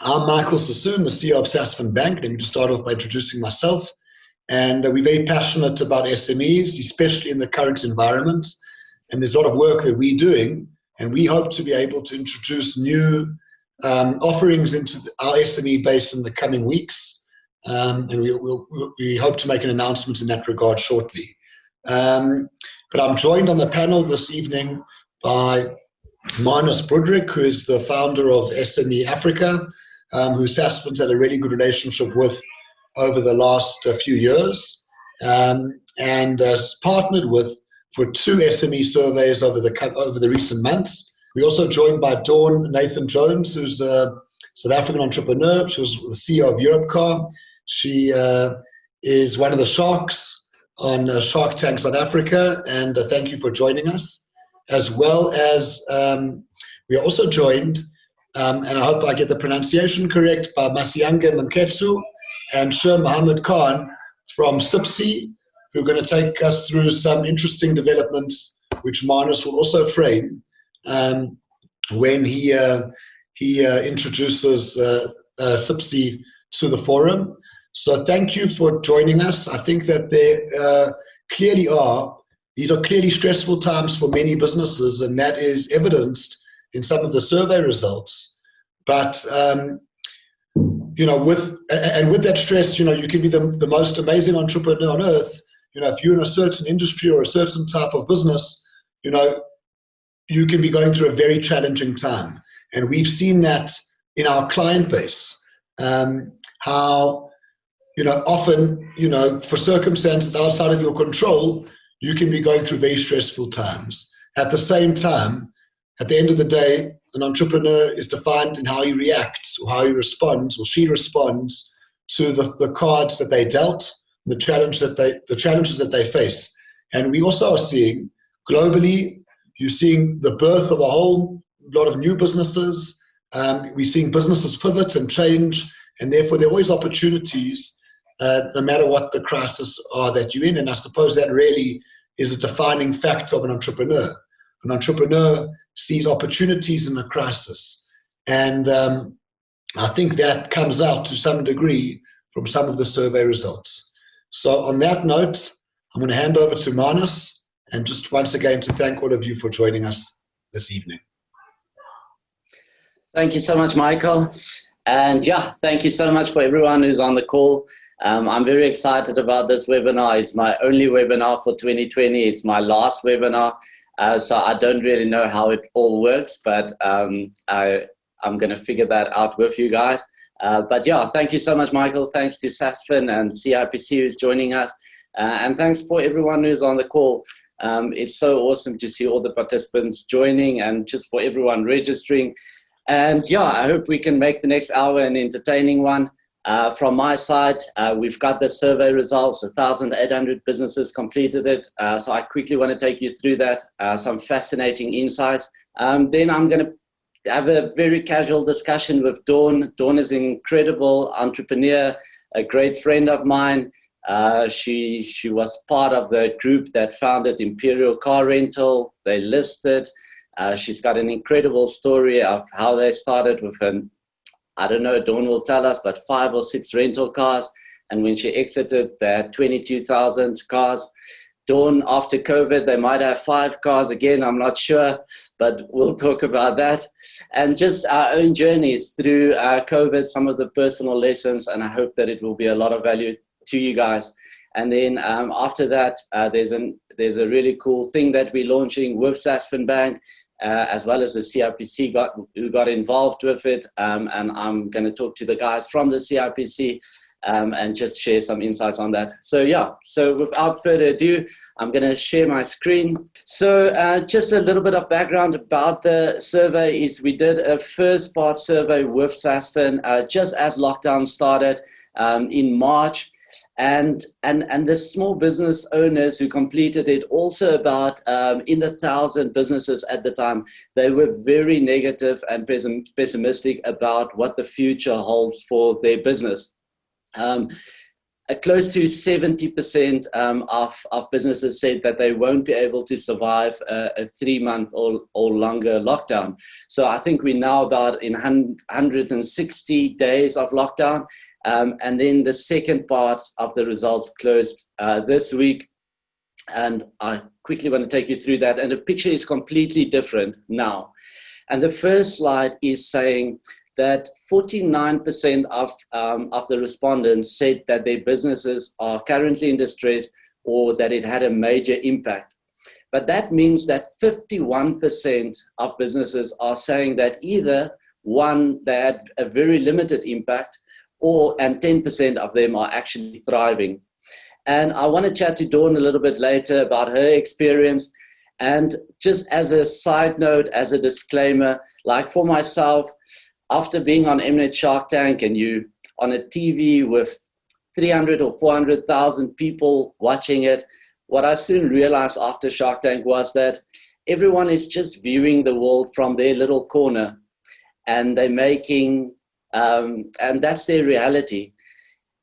I'm Michael Sassoon, the CEO of Sasfin Bank. Let me just start off by introducing myself. And we're very passionate about SMEs, especially in the current environment. And there's a lot of work that we're doing, and we hope to be able to introduce new offerings into our SME base in the coming weeks. And we hope to make an announcement in that regard shortly. But I'm joined on the panel this evening by Marnus Budryk, who is the founder of SME Africa, who Sasfin's had a really good relationship with over the last few years, and has partnered with for 2 SME surveys over the recent months. We're also joined by Dawn Nathan Jones, who's a South African entrepreneur. She was the CEO of Europcar. She is one of the sharks on Shark Tank South Africa, and thank you for joining us. As well as we are also joined, and I hope I get the pronunciation correct, by Masiange Manketsu and Sher Mohammed Khan from SIPSI, who are going to take us through some interesting developments, which Marnus will also frame when he introduces SIPSI to the forum. So thank you for joining us. I think that these are clearly stressful times for many businesses, and that is evidenced in some of the survey results. But with that stress, you can be the most amazing entrepreneur on earth. If you're in a certain industry or a certain type of business, you can be going through a very challenging time. And we've seen that in our client base, how often, for circumstances outside of your control, you can be going through very stressful times. At the same time, at the end of the day, an entrepreneur is defined in how he reacts, or how he responds, or she responds to the cards that they dealt, the challenges that they face. And we also are seeing globally, you're seeing the birth of a whole lot of new businesses. We're seeing businesses pivot and change, and therefore there are always opportunities, no matter what the crisis are that you're in. And I suppose that really is a defining factor of an entrepreneur. An entrepreneur sees opportunities in a crisis. And I think that comes out to some degree from some of the survey results. So on that note, I'm going to hand over to Marnus, and just once again to thank all of you for joining us this evening. Thank you so much, Michael. And thank you so much for everyone who's on the call. I'm very excited about this webinar. It's my only webinar for 2020. It's my last webinar. So I don't really know how it all works, but I'm going to figure that out with you guys. But thank you so much, Michael. Thanks to Sasfin and CIPC who's joining us. And thanks for everyone who's on the call. It's so awesome to see all the participants joining, and just for everyone registering. And I hope we can make the next hour an entertaining one. From my side, we've got the survey results. 1,800 businesses completed it. So I quickly want to take you through that, some fascinating insights. Then I'm going to have a very casual discussion with Dawn. Dawn is an incredible entrepreneur, a great friend of mine. She was part of the group that founded Imperial Car Rental. They listed. She's got an incredible story of how they started with I don't know, Dawn will tell us, but 5 or 6 rental cars. And when she exited, they had 22,000 cars. Dawn, after COVID, they might have 5 cars again, I'm not sure, but we'll talk about that. And just our own journeys through COVID, some of the personal lessons, and I hope that it will be a lot of value to you guys. And then after that, there's a really cool thing that we're launching with Sasfin Bank, as well as the CIPC who got involved with it. And I'm going to talk to the guys from the CIPC and just share some insights on that. So without further ado, I'm going to share my screen. So just a little bit of background about the survey is we did a first part survey with Sasfin just as lockdown started in March. And the small business owners who completed it, also about in the 1,000 businesses at the time, they were very negative and pessimistic about what the future holds for their business. close to 70% of businesses said that they won't be able to survive a 3-month or longer lockdown. So I think we're now about in 160 days of lockdown. And then the second part of the results closed this week. And I quickly want to take you through that. And the picture is completely different now. And the first slide is saying that 49% of the respondents said that their businesses are currently in distress or that it had a major impact. But that means that 51% of businesses are saying that either, one, they had a very limited impact, and 10% of them are actually thriving. And I want to chat to Dawn a little bit later about her experience. And just as a side note, as a disclaimer, like for myself, after being on Mnet Shark Tank and you on a TV with 300 or 400,000 people watching it, what I soon realized after Shark Tank was that everyone is just viewing the world from their little corner, and they're making, and that's their reality.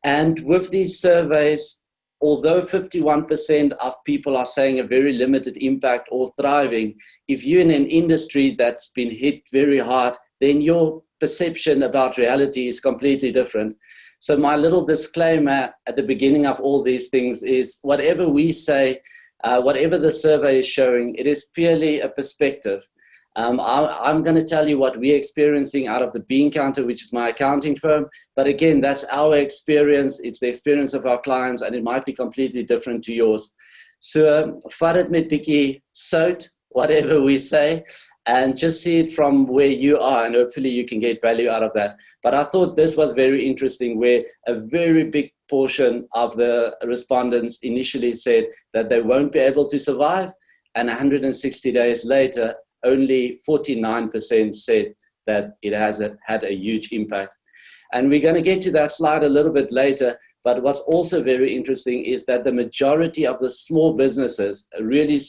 And with these surveys, although 51% of people are saying a very limited impact or thriving, if you're in an industry that's been hit very hard, then your perception about reality is completely different. So my little disclaimer at the beginning of all these things is whatever we say, whatever the survey is showing, it is purely a perspective. I'm going to tell you what we're experiencing out of the Bean Counter, which is my accounting firm. But again, that's our experience. It's the experience of our clients, and it might be completely different to yours. So, vat dit met bietjie sout, whatever we say, and just see it from where you are, and hopefully you can get value out of that. But I thought this was very interesting, where a very big portion of the respondents initially said that they won't be able to survive, and 160 days later, only 49% said that it has had a huge impact. And we're going to get to that slide a little bit later. But what's also very interesting is that the majority of the small businesses, really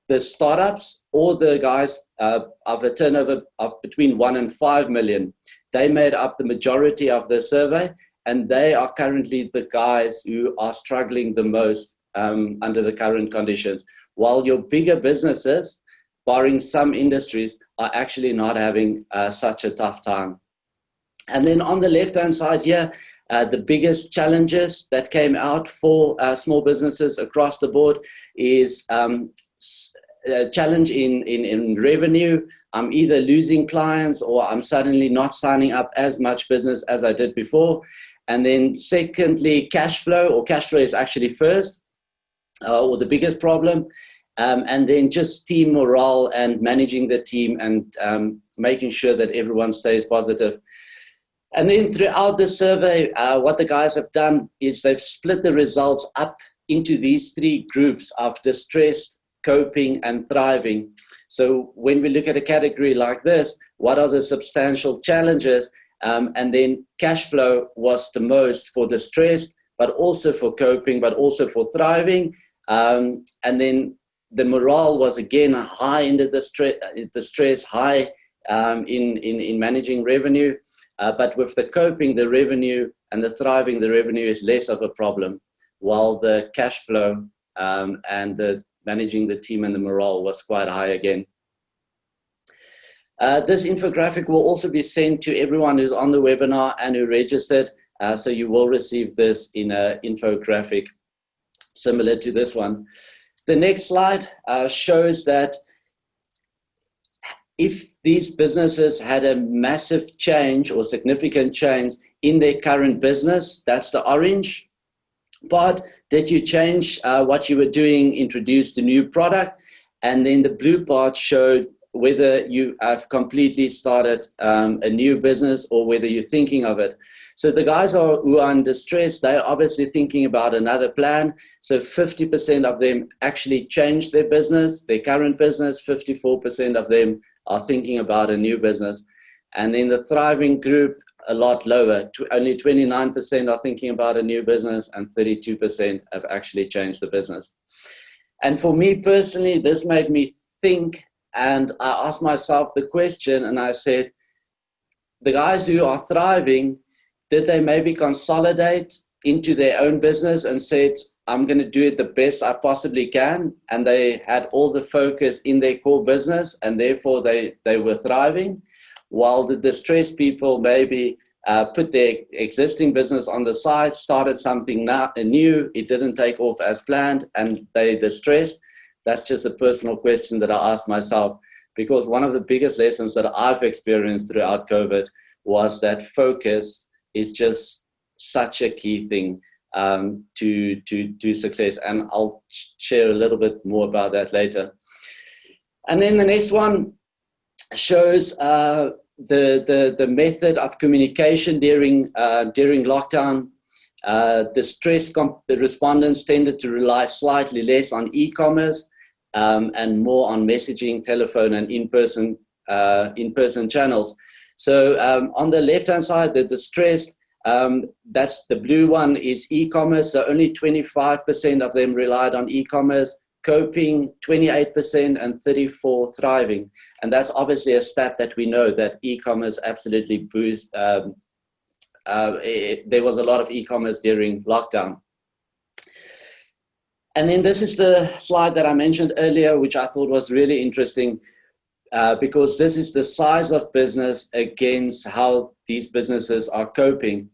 the startups or the guys of a turnover of between 1 and 5 million, they made up the majority of the survey. And they are currently the guys who are struggling the most under the current conditions. While your bigger businesses, barring some industries, are actually not having such a tough time. And then on the left-hand side here, the biggest challenges that came out for small businesses across the board is a challenge in revenue. I'm either losing clients or I'm suddenly not signing up as much business as I did before. And then secondly, cash flow, or cash flow is actually first, or the biggest problem. And then just team morale and managing the team and making sure that everyone stays positive. And then throughout the survey, what the guys have done is they've split the results up into these 3 groups of distressed, coping, and thriving. So when we look at a category like this, what are the substantial challenges? And then cash flow was the most for distressed, but also for coping, but also for thriving. And then the morale was again high in the stress, high in managing revenue. But with the coping, the revenue, and the thriving, the revenue is less of a problem, while the cash flow and the managing the team and the morale was quite high again. This infographic will also be sent to everyone who's on the webinar and who registered. So you will receive this in an infographic similar to this one. The next slide shows that if these businesses had a massive change or significant change in their current business, that's the orange part. Did you change what you were doing, introduced a new product? And then the blue part showed whether you have completely started a new business or whether you're thinking of it. So the guys who are in distress, they're obviously thinking about another plan. So 50% of them actually changed their business, their current business. 54% of them are thinking about a new business. And then the thriving group, a lot lower. Only 29% are thinking about a new business, and 32% have actually changed the business. And for me personally, this made me think, and I asked myself the question, and I said, the guys who are thriving, did they maybe consolidate into their own business and said, I'm going to do it the best I possibly can. And they had all the focus in their core business, and therefore they were thriving. While the distressed people maybe put their existing business on the side, started something new, it didn't take off as planned, and they distressed. That's just a personal question that I asked myself, because one of the biggest lessons that I've experienced throughout COVID was that focus is just such a key thing to success. And I'll share a little bit more about that later. And then the next one shows the method of communication during lockdown. Distressed respondents tended to rely slightly less on e-commerce and more on messaging, telephone, and in-person channels. So on the left-hand side, the distressed, that's the blue one, is e-commerce. So only 25% of them relied on e-commerce, coping 28%, and 34% thriving. And that's obviously a stat that we know that e-commerce absolutely boosts. There was a lot of e-commerce during lockdown. And then this is the slide that I mentioned earlier, which I thought was really interesting. Because this is the size of business against how these businesses are coping.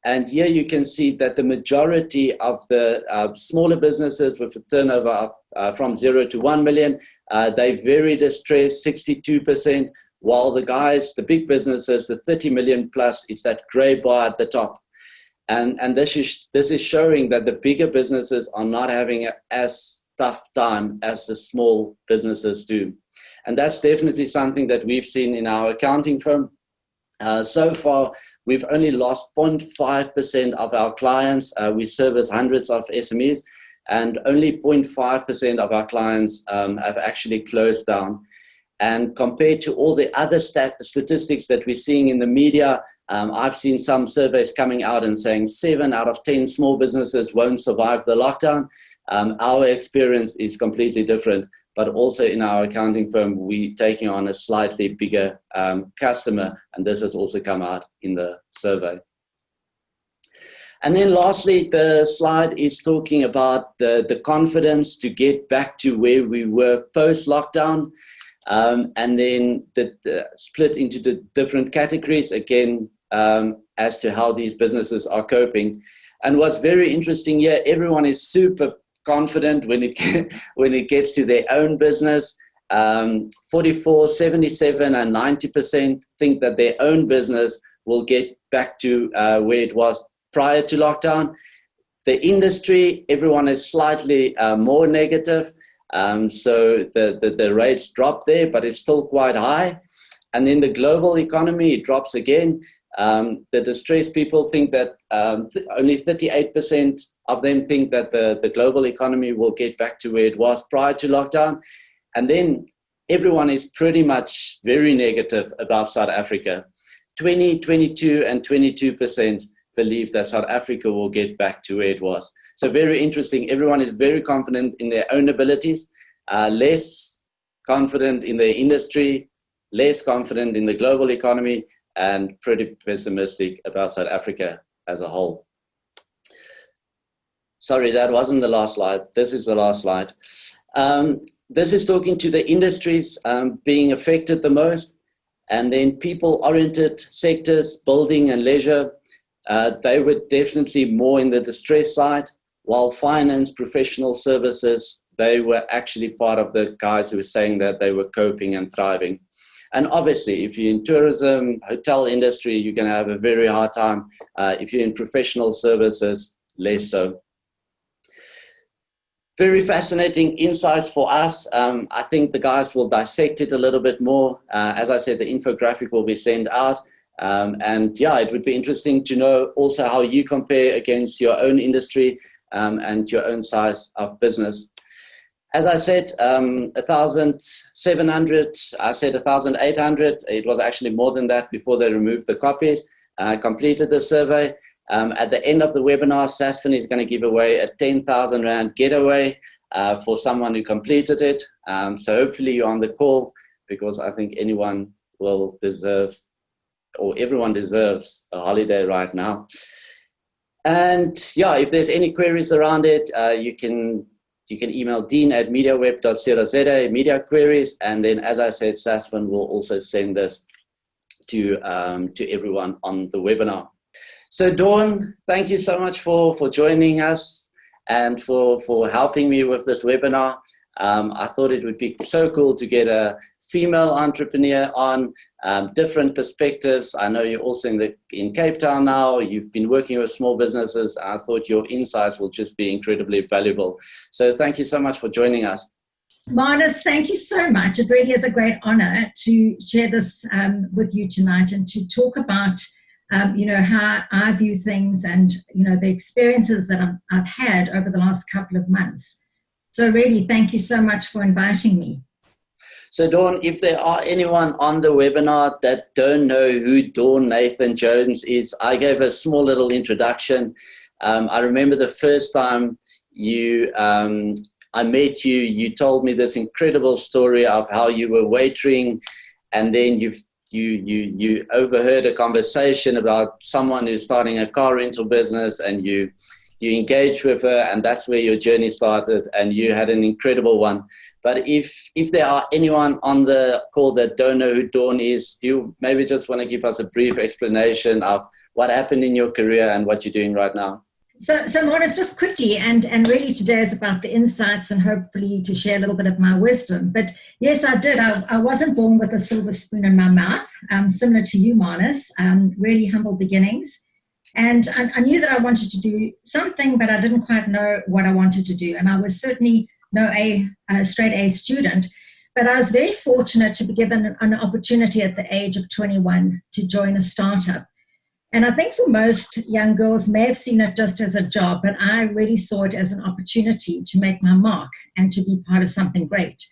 And here you can see that the majority of the smaller businesses with a turnover from 0 to 1 million, they're very distressed, 62%, while the big businesses, the 30 million plus, it's that gray bar at the top. And this is showing that the bigger businesses are not having as tough time as the small businesses do. And that's definitely something that we've seen in our accounting firm. So far, we've only lost 0.5% of our clients. We service hundreds of SMEs, and only 0.5% of our clients have actually closed down. And compared to all the other statistics that we're seeing in the media, I've seen some surveys coming out and saying 7 out of 10 small businesses won't survive the lockdown. Our experience is completely different, but also in our accounting firm, we're taking on a slightly bigger customer, and this has also come out in the survey. And then lastly, the slide is talking about the confidence to get back to where we were post-lockdown, and then the split into the different categories, again, as to how these businesses are coping. And what's very interesting here, everyone is super confident when it gets to their own business. 44, 77, and 90% think that their own business will get back to where it was prior to lockdown. The industry, everyone is slightly more negative. So the rates drop there, but it's still quite high. And then the global economy, it drops again. The distressed people think that only 38% of them think that the global economy will get back to where it was prior to lockdown. And then everyone is pretty much very negative about South Africa. 20, 22, and 22% believe that South Africa will get back to where it was. So very interesting. Everyone is very confident in their own abilities, less confident in their industry, less confident in the global economy, and pretty pessimistic about South Africa as a whole. Sorry, that wasn't the last slide. This is the last slide. This is talking to the industries being affected the most, and then people-oriented sectors, building and leisure, they were definitely more in the distress side, while finance, professional services, they were actually part of the guys who were saying that they were coping and thriving. And obviously, if you're in tourism, hotel industry, you're going to have a very hard time. If you're in professional services, less so. Very fascinating insights for us. I think the guys will dissect it a little bit more. As I said, the infographic will be sent out. And yeah, it would be interesting to know also how you compare against your own industry and your own size of business. As I said, 1,700, I said 1,800. It was actually more than that before they removed the copies. I completed the survey. At the end of the webinar, Sasfin is going to give away a 10,000 Rand getaway for someone who completed it. So hopefully you're on the call, because I think anyone will deserve, or everyone deserves, a holiday right now. And yeah, if there's any queries around it, you can email dean@mediaweb.co.za, media queries. And then, as I said, Sasfin will also send this to everyone on the webinar. So Dawn, thank you so much for joining us and for helping me with this webinar. I thought it would be so cool to get a female entrepreneur on, different perspectives. I know you're also in Cape Town now. You've been working with small businesses. I thought your insights will just be incredibly valuable. So thank you so much for joining us. Marnus, thank you so much. It really is a great honor to share this with you tonight and to talk about how I view things and, the experiences that I've had over the last couple of months. So really, thank you so much for inviting me. So Dawn, if there are anyone on the webinar that don't know who Dawn Nathan Jones is, I gave a small little introduction. I remember the first time I met you, you told me this incredible story of how you were waitering, and then you overheard a conversation about someone who's starting a car rental business, and you engaged with her, and that's where your journey started, and you had an incredible one. But if there are anyone on the call that don't know who Dawn is, do you maybe just want to give us a brief explanation of what happened in your career and what you're doing right now? So Lawrence, just quickly, and really today is about the insights and hopefully to share a little bit of my wisdom. But yes, I did. I wasn't born with a silver spoon in my mouth, similar to you, Marnus, really humble beginnings. And I knew that I wanted to do something, but I didn't quite know what I wanted to do. And I was certainly a straight A student, but I was very fortunate to be given an opportunity at the age of 21 to join a startup. And I think for most young girls may have seen it just as a job, but I really saw it as an opportunity to make my mark and to be part of something great.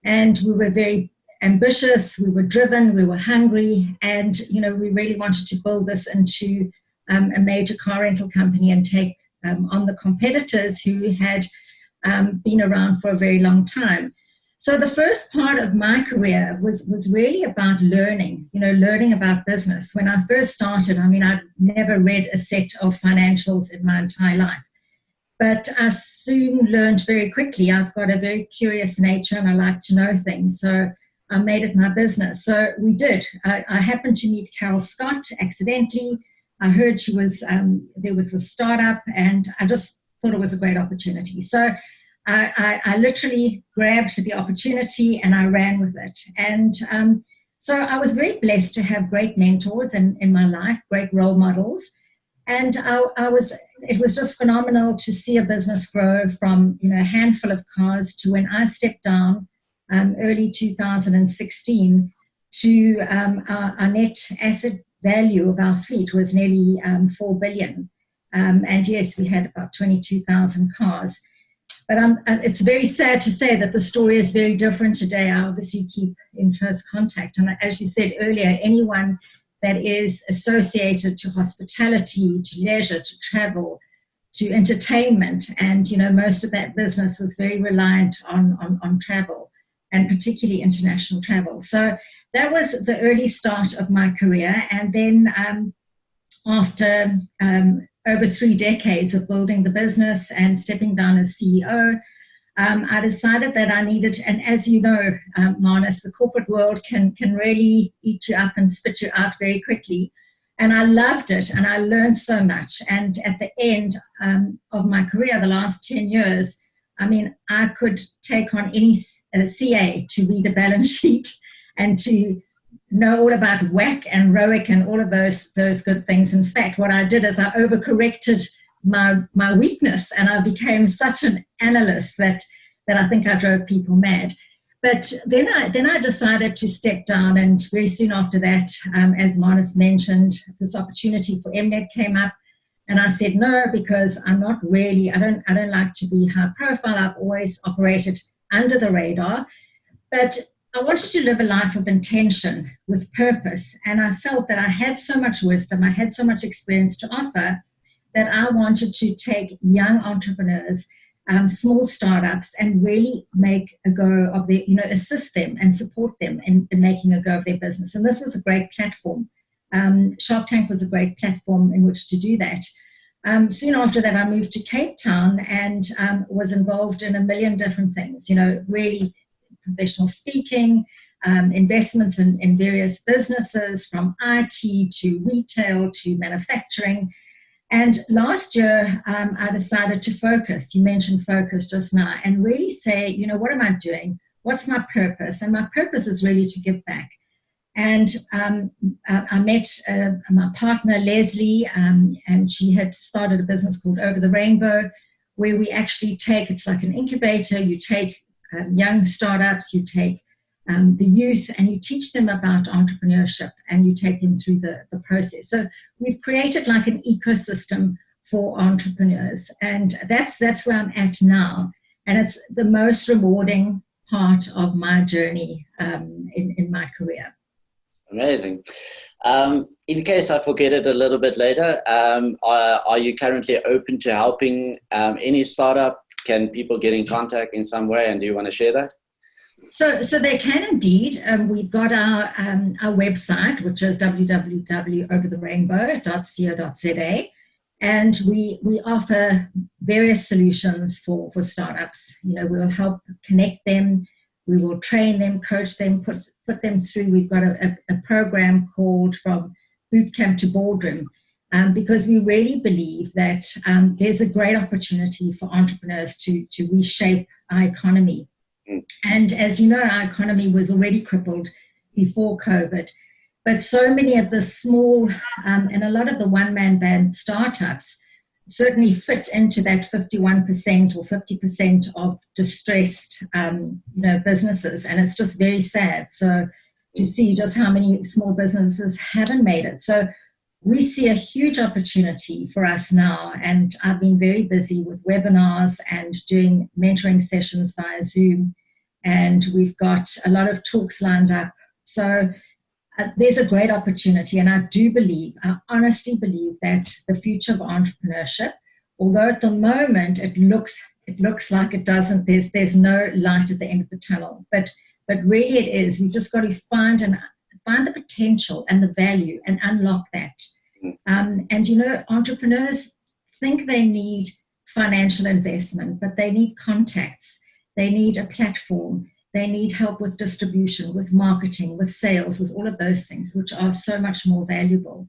And we were very ambitious, we were driven, we were hungry, and we really wanted to build this into a major car rental company and take on the competitors who had been around for a very long time. So the first part of my career was really about learning about business. When I first started, I'd never read a set of financials in my entire life. But I soon learned very quickly. I've got a very curious nature and I like to know things. So I made it my business. So we did. I happened to meet Carol Scott accidentally. I heard there was a startup, and I just thought it was a great opportunity. So I literally grabbed the opportunity and I ran with it. And so I was very blessed to have great mentors in my life, great role models. And it was just phenomenal to see a business grow from a handful of cars to when I stepped down early 2016 to our net asset value of our fleet was nearly 4 billion. And yes, we had about 22,000 cars. But it's very sad to say that the story is very different today. I obviously keep in close contact. And as you said earlier, anyone that is associated to hospitality, to leisure, to travel, to entertainment, and most of that business was very reliant on travel, and particularly international travel. So that was the early start of my career. And then after over 3 decades of building the business and stepping down as CEO, I decided that I needed, and as you know, Marnus, the corporate world can really eat you up and spit you out very quickly. And I loved it, and I learned so much. And at the end of my career, the last 10 years, I could take on any CA to read a balance sheet and to know all about WACC and ROIC and all of those good things. In fact, what I did is I overcorrected my weakness, and I became such an analyst that I think I drove people mad. But then I decided to step down, and very soon after that, as Marnus mentioned, this opportunity for MNET came up, and I said no, because I'm not really, I don't like to be high profile. I've always operated under the radar, but I wanted to live a life of intention with purpose. And I felt that I had so much wisdom, I had so much experience to offer, that I wanted to take young entrepreneurs, small startups, and really make a go of their, assist them and support them in making a go of their business. And this was a great platform. Shark Tank was a great platform in which to do that. Soon after that, I moved to Cape Town and was involved in a million different things, really professional speaking, investments in various businesses, from IT to retail to manufacturing. And last year, I decided to focus. You mentioned focus just now, and really say, what am I doing? What's my purpose? And my purpose is really to give back. And I met my partner, Leslie, and she had started a business called Over the Rainbow, where we actually it's like an incubator. You take young startups, you take the youth, and you teach them about entrepreneurship, and you take them through the process. So we've created like an ecosystem for entrepreneurs, and that's where I'm at now. And it's the most rewarding part of my journey in my career. Amazing. In case I forget it a little bit later, are you currently open to helping any startup? Can people get in contact in some way, and do you want to share that? So they can indeed. We've got our website, which is www.overtherainbow.co.za, and we offer various solutions for startups. We'll help connect them, we will train them, coach them, put them through. We've got a program called From Bootcamp to Boardroom, because we really believe that there's a great opportunity for entrepreneurs to reshape our economy. And as you know, our economy was already crippled before COVID, but so many of the small and a lot of the one-man band startups certainly fit into that 51% or 50% of distressed businesses, and it's just very sad. So to see just how many small businesses haven't made it. So we see a huge opportunity for us now, and I've been very busy with webinars and doing mentoring sessions via Zoom, and we've got a lot of talks lined up. So there's a great opportunity, and I honestly believe that the future of entrepreneurship, although at the moment it looks like it doesn't, there's no light at the end of the tunnel, but really it is. We've just got to find the potential and the value and unlock that. And entrepreneurs think they need financial investment, but they need contacts. They need a platform. They need help with distribution, with marketing, with sales, with all of those things, which are so much more valuable.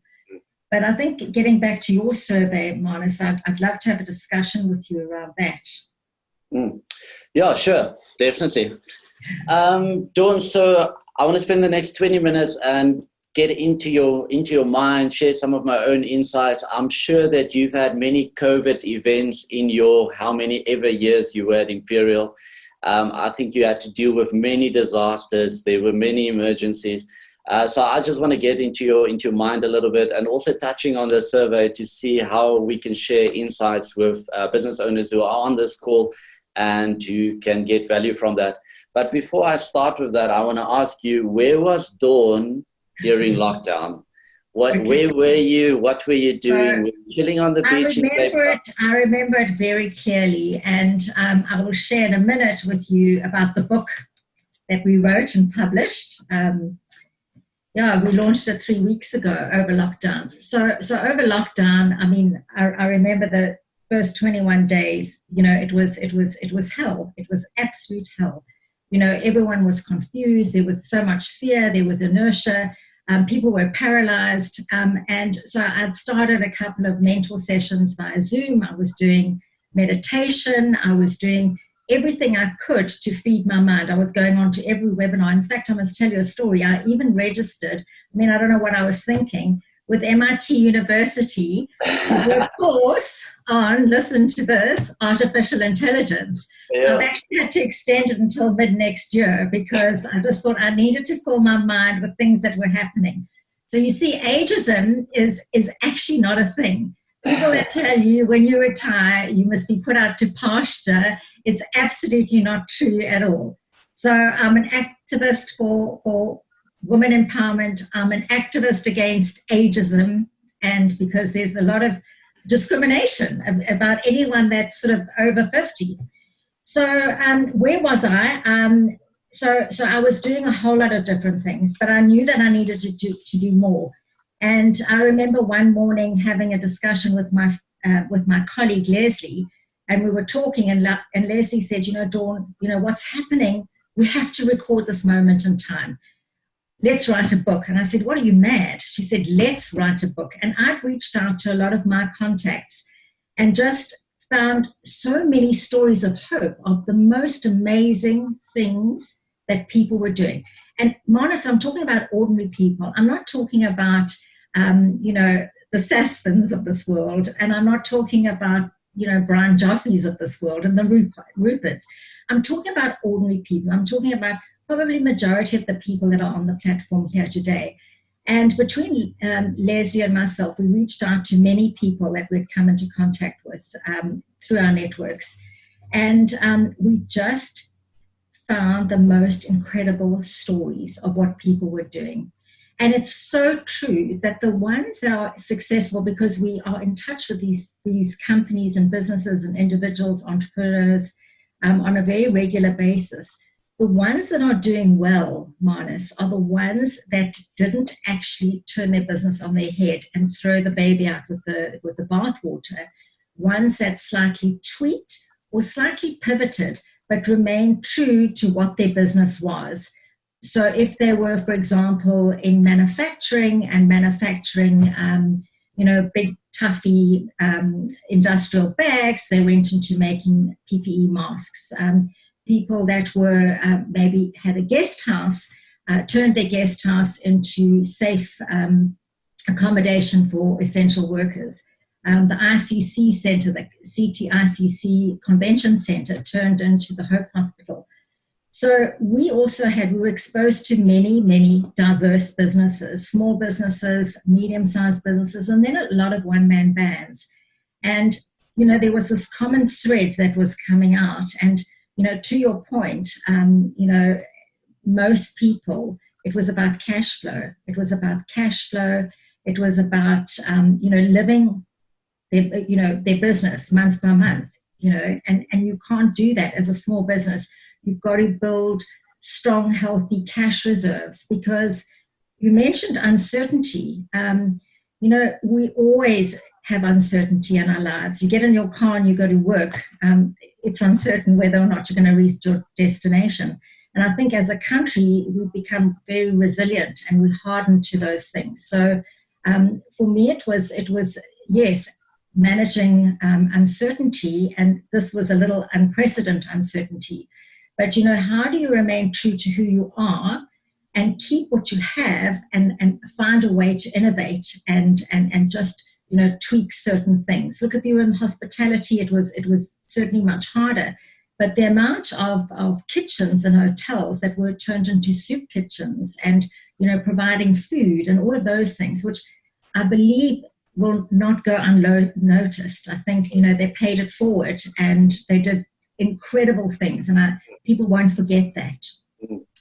But I think getting back to your survey, Marnus, I'd love to have a discussion with you around that. Yeah, sure. Definitely. Dawn, so I want to spend the next 20 minutes and get into your mind, share some of my own insights. I'm sure that you've had many COVID events in your how many ever years you were at Imperial. I think you had to deal with many disasters. There were many emergencies. So I just want to get into your mind a little bit, and also touching on the survey to see how we can share insights with business owners who are on this call and who can get value from that. But before I start with that, I want to ask you, where was Dawn during lockdown? Where were you? What were you doing? Were you chilling on the beach? I remember it very clearly, and I will share in a minute with you about the book that we wrote and published. We launched it 3 weeks ago over lockdown. So over lockdown, I remember the first 21 days. It was hell. It was absolute hell. Everyone was confused. There was so much fear. There was inertia. People were paralyzed. And so I'd started a couple of mentor sessions via Zoom. I was doing meditation. I was doing everything I could to feed my mind. I was going on to every webinar. In fact, I must tell you a story. I even registered, I don't know what I was thinking, with MIT University, a course on, listen to this, artificial intelligence. Yeah. I've actually had to extend it until mid-next year because I just thought I needed to fill my mind with things that were happening. So you see, ageism is actually not a thing. People that tell you when you retire, you must be put out to pasture, it's absolutely not true at all. So I'm an activist for women empowerment. I'm an activist against ageism, and because there's a lot of discrimination about anyone that's sort of over 50. So where was I? So I was doing a whole lot of different things, but I knew that I needed to do more. And I remember one morning having a discussion with my with my colleague Leslie, and we were talking, and Leslie said, Dawn, what's happening? We have to record this moment in time. Let's write a book. And I said, what, are you mad? She said, let's write a book. And I'd reached out to a lot of my contacts and just found so many stories of hope, of the most amazing things that people were doing. And Marnus, I'm talking about ordinary people. I'm not talking about, the Saspins of this world. And I'm not talking about, Brian Joffeys of this world and the Ruperts. I'm talking about ordinary people. I'm talking about probably majority of the people that are on the platform here today. And between Leslie and myself, we reached out to many people that we'd come into contact with through our networks. And we just found the most incredible stories of what people were doing. And it's so true that the ones that are successful, because we are in touch with these companies and businesses and individuals, entrepreneurs, on a very regular basis, the ones that are doing well, Marnus, are the ones that didn't actually turn their business on their head and throw the baby out with the bathwater. Ones that slightly tweaked or slightly pivoted, but remained true to what their business was. So if they were, for example, in manufacturing, big toughy industrial bags, they went into making PPE masks. People that were maybe had a guest house, turned their guest house into safe accommodation for essential workers. The ICC Center, the CTICC Convention Center, turned into the Hope Hospital. So we were exposed to many, many diverse businesses, small businesses, medium-sized businesses, and then a lot of one-man bands. And, there was this common thread that was coming out. And, to your point, most people, it was about cash flow. It was about living their business month by month, and you can't do that as a small business. You've got to build strong, healthy cash reserves, because you mentioned uncertainty. We always have uncertainty in our lives. You get in your car and you go to work. It's uncertain whether or not you're going to reach your destination. And I think as a country, we've become very resilient and we harden to those things. So for me, it was yes, managing uncertainty, and this was a little unprecedented uncertainty. But, how do you remain true to who you are and keep what you have and find a way to innovate and just, tweak certain things? Look, if you were in hospitality, it was certainly much harder. But the amount of kitchens and hotels that were turned into soup kitchens and, providing food and all of those things, which I believe will not go unnoticed. I think, they paid it forward and they did incredible things, and people won't forget that.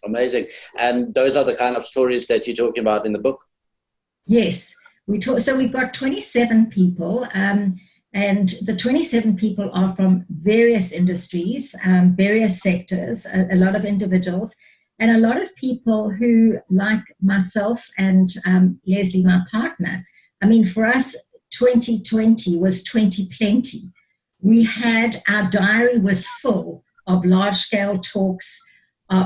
Amazing. And those are the kind of stories that you're talking about in the book? Yes. So we've got 27 people, and the 27 people are from various industries, various sectors, a lot of individuals, and a lot of people who, like myself and Leslie, my partner, for us, 2020 was 20 plenty. Our diary was full of large-scale talks.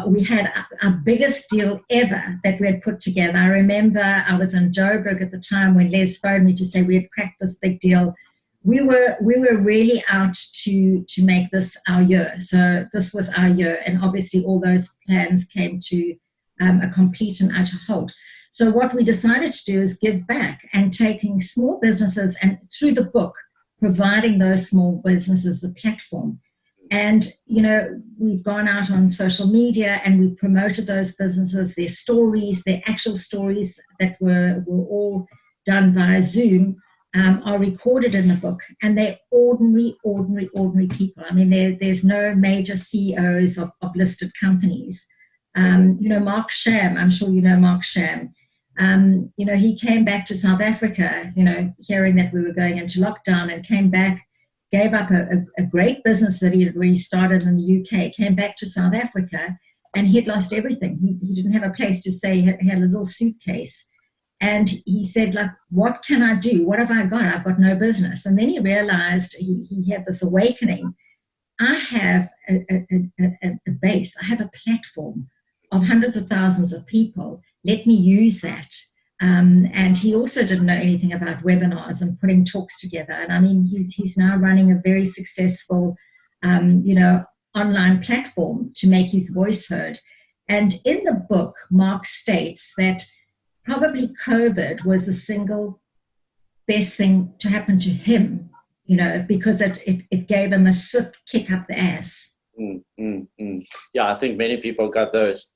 We had our biggest deal ever that we had put together. I remember I was in Joburg at the time when Les phoned me to say we had cracked this big deal. We were really out to make this our year. So this was our year, and obviously all those plans came to a complete and utter halt. So what we decided to do is give back and taking small businesses, and through the book, providing those small businesses the platform. And, we've gone out on social media and we promoted those businesses, their stories, their actual stories that were all done via Zoom, are recorded in the book. And they're ordinary people. There's no major CEOs of listed companies. Mark Sham, I'm sure you know Mark Sham. He came back to South Africa, hearing that we were going into lockdown, and came back, gave up a great business that he had restarted in the UK, came back to South Africa, and he had lost everything. He didn't have a place to stay. He had a little suitcase. And he said, like, what can I do? What have I got? I've got no business. And then he realized, he had this awakening. I have a base. I have a platform of hundreds of thousands of people. Let me use that. And he also didn't know anything about webinars and putting talks together. And I mean, he's now running a very successful, online platform to make his voice heard. And in the book, Mark states that probably COVID was the single best thing to happen to him, because it gave him a swift kick up the ass. Yeah, I think many people got those.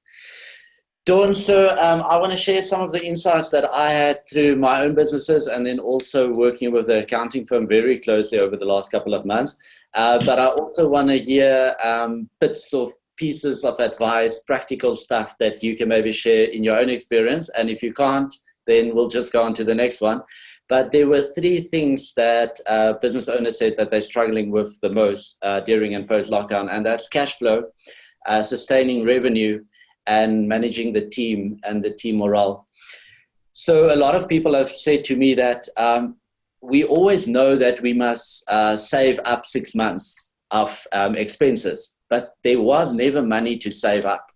Dawn, so I want to share some of the insights that I had through my own businesses and then also working with the accounting firm very closely over the last couple of months. But I also want to hear bits of pieces of advice, practical stuff that you can maybe share in your own experience. And if you can't, then we'll just go on to the next one. But there were 3 things that business owners said that they're struggling with the most during and post-lockdown, and that's cash flow, sustaining revenue, and managing the team and the team morale. So a lot of people have said to me that we always know that we must save up 6 months of expenses, but there was never money to save up.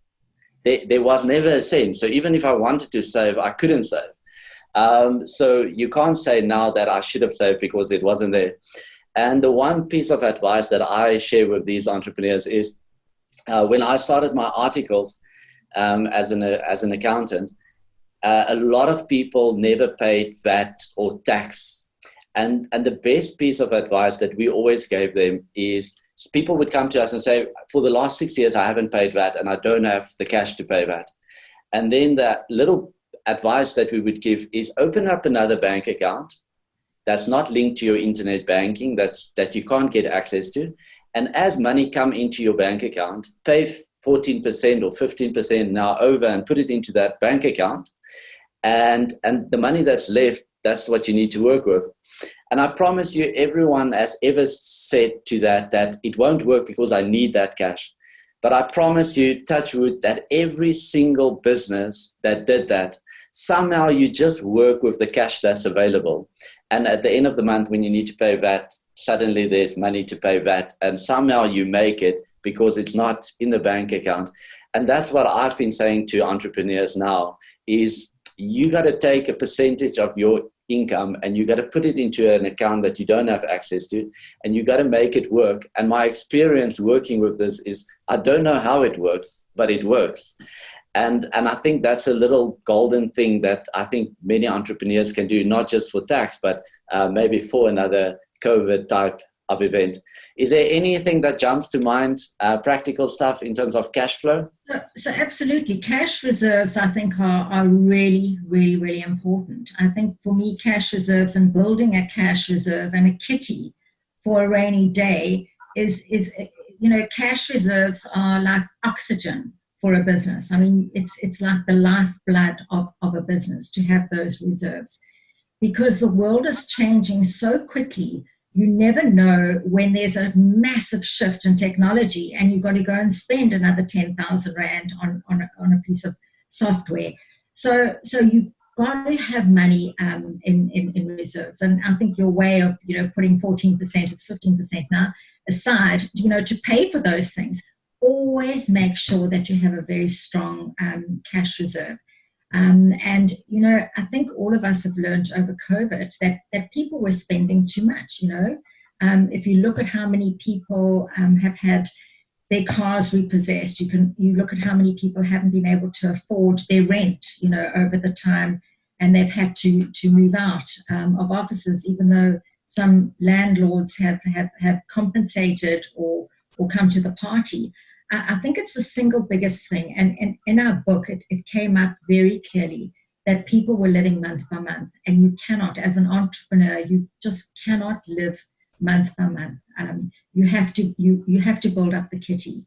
There was never a cent. So even if I wanted to save, I couldn't save. So you can't say now that I should have saved because it wasn't there. And the one piece of advice that I share with these entrepreneurs is when I started my articles, as an accountant, a lot of people never paid VAT or tax. And the best piece of advice that we always gave them is people would come to us and say, for the last 6 years, I haven't paid VAT and I don't have the cash to pay VAT. And then that little advice that we would give is open up another bank account that's not linked to your internet banking, that you can't get access to. And as money come into your bank account, pay 14% or 15% now over and put it into that bank account. And the money that's left, that's what you need to work with. And I promise you, everyone has ever said to that it won't work because I need that cash. But I promise you, touch wood, that every single business that did that, somehow you just work with the cash that's available. And at the end of the month, when you need to pay VAT, suddenly there's money to pay VAT. And somehow you make it because it's not in the bank account. And that's what I've been saying to entrepreneurs now is you got to take a percentage of your income and you got to put it into an account that you don't have access to, and you got to make it work. And my experience working with this is I don't know how it works, but it works. And I think that's a little golden thing that I think many entrepreneurs can do, not just for tax, but maybe for another COVID type of event. Is there anything that jumps to mind, practical stuff in terms of cash flow? So absolutely. Cash reserves, I think, are really, really, really important. I think for me, cash reserves and building a cash reserve and a kitty for a rainy day is cash reserves are like oxygen for a business. I mean, it's like the lifeblood of a business to have those reserves, because the world is changing so quickly. You never know when there's a massive shift in technology and you've got to go and spend another 10,000 Rand on a piece of software. So you've got to have money in reserves. And I think your way of, putting 14%, it's 15% now, aside, to pay for those things, always make sure that you have a very strong cash reserve. I think all of us have learned over COVID that people were spending too much, If you look at how many people have had their cars repossessed, you look at how many people haven't been able to afford their rent, over the time, and they've had to move out of offices, even though some landlords have compensated or come to the party. I think it's the single biggest thing. And in our book, it came up very clearly that people were living month by month. And you cannot, as an entrepreneur, you just cannot live month by month. You have to build up the kitty.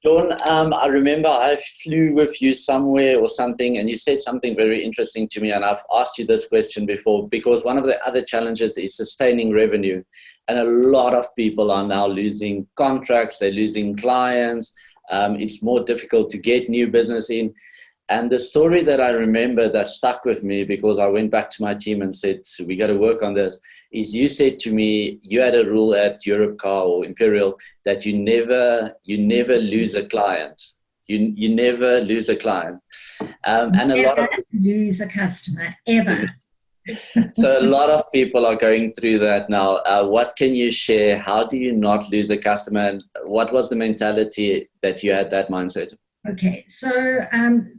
Dawn, I remember I flew with you somewhere or something, and you said something very interesting to me, and I've asked you this question before, because one of the other challenges is sustaining revenue. And a lot of people are now losing contracts, they're losing clients, it's more difficult to get new business in. And the story that I remember that stuck with me, because I went back to my team and said, so we got to work on this, is you said to me, you had a rule at Europcar or Imperial that you never lose a client. You never lose a client. And a lot of lose a customer, ever. So a lot of people are going through that now. What can you share? How do you not lose a customer? And what was the mentality that you had that mindset? Okay, so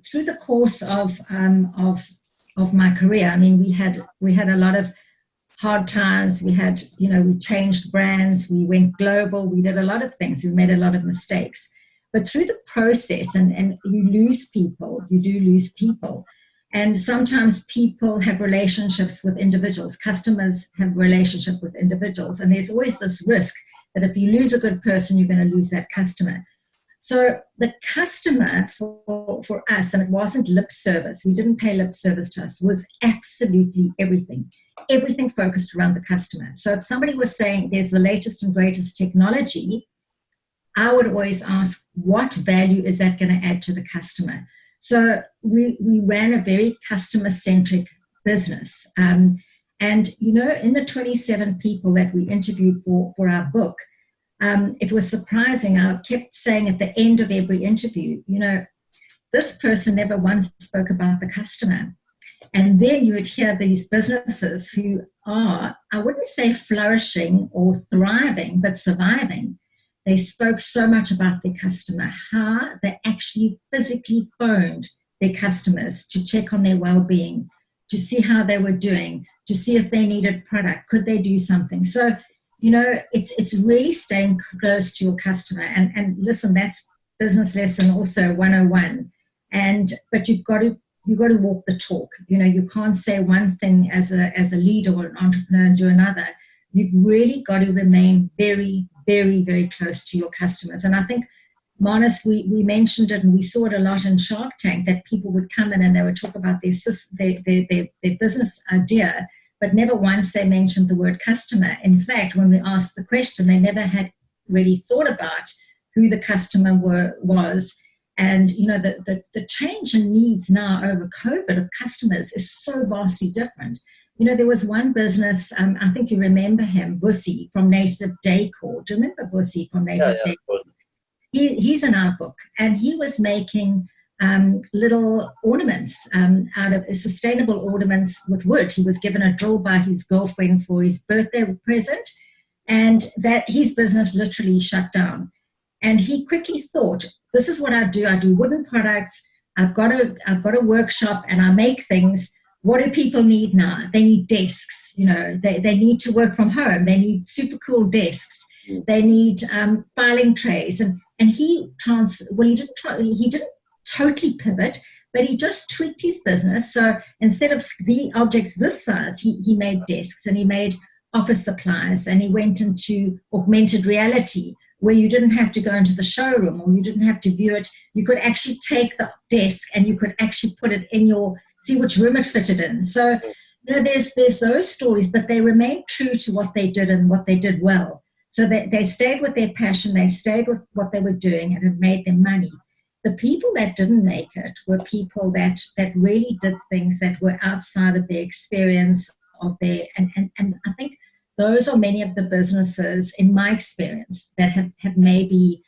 through the course of my career, I mean, we had a lot of hard times. We had, we changed brands, we went global, we did a lot of things, we made a lot of mistakes. But through the process, and you lose people, you do lose people. And sometimes people have relationships with individuals, customers have relationship with individuals, and there's always this risk that if you lose a good person, you're going to lose that customer. So the customer for us, and it wasn't lip service, we didn't pay lip service to us, was absolutely everything. Everything focused around the customer. So if somebody was saying there's the latest and greatest technology, I would always ask, what value is that going to add to the customer? So we ran a very customer-centric business. And, in the 27 people that we interviewed for our book, it was surprising. I kept saying at the end of every interview, this person never once spoke about the customer. And then you would hear these businesses who are, I wouldn't say flourishing or thriving, but surviving. They spoke so much about their customer, how they actually physically phoned their customers to check on their well-being, to see how they were doing, to see if they needed product, could they do something. So, it's really staying close to your customer. And listen, that's business lesson also 101. But you've got to walk the talk. You can't say one thing as a leader or an entrepreneur and do another. You've really got to remain very, very, very close to your customers. And I think, Manus, we mentioned it, and we saw it a lot in Shark Tank, that people would come in and they would talk about their business idea, but never once they mentioned the word customer. In fact, when we asked the question, they never had really thought about who the customer was. And, the change in needs now over COVID of customers is so vastly different. There was one business, I think you remember him, Bussy from Native Decor. Do you remember Bussy from Native Decor? He's in our book, and he was making little ornaments out of sustainable ornaments with wood. He was given a drill by his girlfriend for his birthday present, and that his business literally shut down. And he quickly thought, this is what I do. I do wooden products. I've got a workshop, and I make things. What do people need now? They need desks. They need to work from home. They need super cool desks. They need filing trays. And he didn't totally pivot, but he just tweaked his business. So instead of the objects this size, he made desks, and he made office supplies, and he went into augmented reality, where you didn't have to go into the showroom, or you didn't have to view it. You could actually take the desk and you could actually put it in see which room it fitted in. So, there's those stories, but they remained true to what they did and what they did well. So they stayed with their passion, they stayed with what they were doing, and it made them money. The people that didn't make it were people that really did things that were outside of their experience and I think those are many of the businesses, in my experience, that have maybe